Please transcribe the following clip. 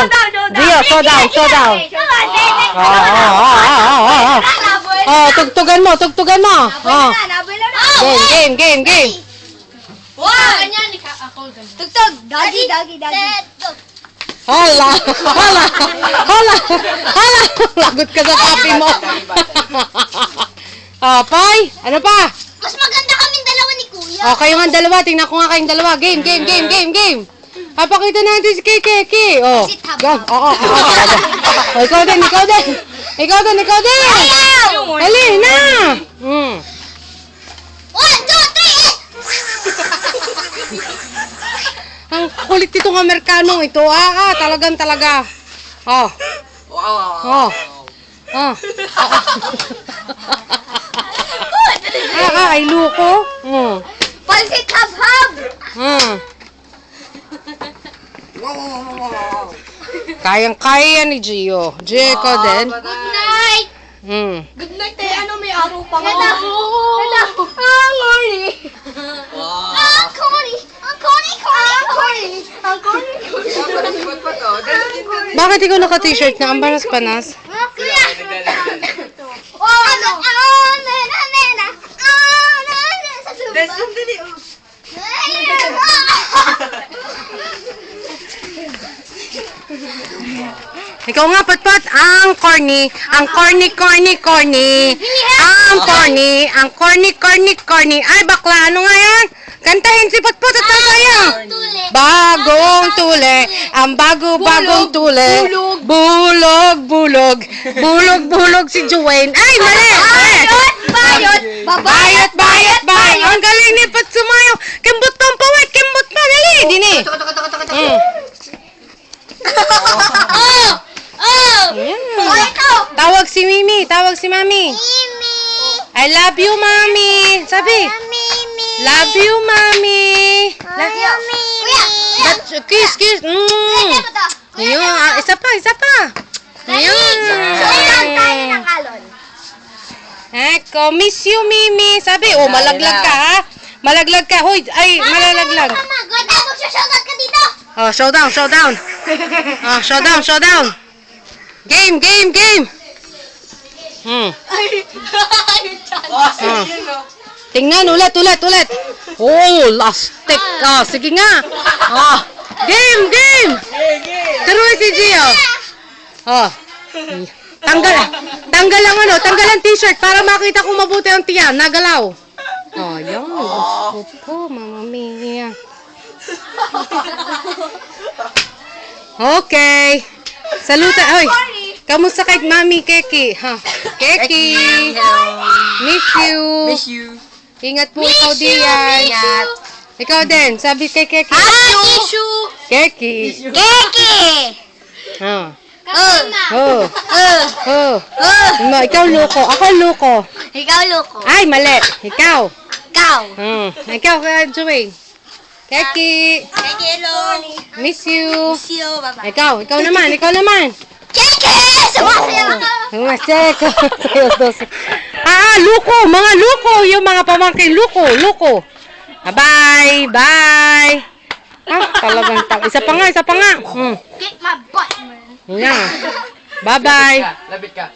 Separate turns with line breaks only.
down. Gio, slow down, slow down. Oh, tugtugan mo, tugtugan mo. Oh. Game.
Tugtog. Dagi.
Hala. Lagot ka sa papi mo. Oh, Pai, ano pa?
Mas maganda kaming dalawa ni Kuya.
Oh, kayo nga dalawa. Tingnan ko nga kayong dalawa. Game. Papakita natin si Kiki. Oh. Go. Oo. Oh, ikaw din. Hali na.
1, 2, 3.
Ang kulit itong Amerikanong ito. Talaga. Oh. Ay luko.
Pansit hab-hab.
Kayang-kaya ni Gio. Gio, ikaw din.
Good night.
Good night eh. Ano, may araw pa nga.
Hello. Ang corny.
Bakit ikaw naka-t-shirt na? Ang panas-panas.
Kuya.
Ikaw nga, Patpat. Ang corny. Ang corny. Ang corny. Ay, bakla. Ano nga yan? Kantahin si Patpat at tataya. Bagong tule. Ang bagong tule. Bulog si Juwayne. Ay, mali. Bayot. Ang galing ni Pat sumayo. Kimbot pa ang pawit. Kimbot pa. Dali. Dini. Tawag si Mimi. Tawag si Mami. I love you, Mami. Sabi. Love you, Mami. Kiss. Ayun. Isa pa. Ayun. Eko, miss you, Mimi. Sabi, malaglag ka, ha? Malaglag ka. Hoy, malalaglag.
Magsha-shoutout ka dito.
Oh, showdown. Showdown. Game. Tingnan, ulit. Oh, lastik. Oh, sige nga. Oh, game. Turuan si Gio. Oh. Tanggal ang t-shirt para makita ko mabuti ang tiyan. Nagalaw. Oh, yun. Gusto po, Mama Mia. Okay. Saluta. Oy. Kamusta kay Mami Keki? Ha? Keki. Miss you. Ingat po ikaw diyan. Ikaw din. Sabi kay Keki. Keki. Ikaw loko. Ako loko.
Ikaw, loko.
Ay, mali. Ikaw.
Ikaw.
Joey. Keki.
Hello.
Miss you.
Bye-bye.
Ikaw naman.
Keke! Sumasayaw ka!
Maseko. Luko. Mga luko. Yung mga pamangkin. Luko. Bye. Talagang Isa pa nga.
Kick my butt, man.
Yan. Bye-bye.
Labit ka.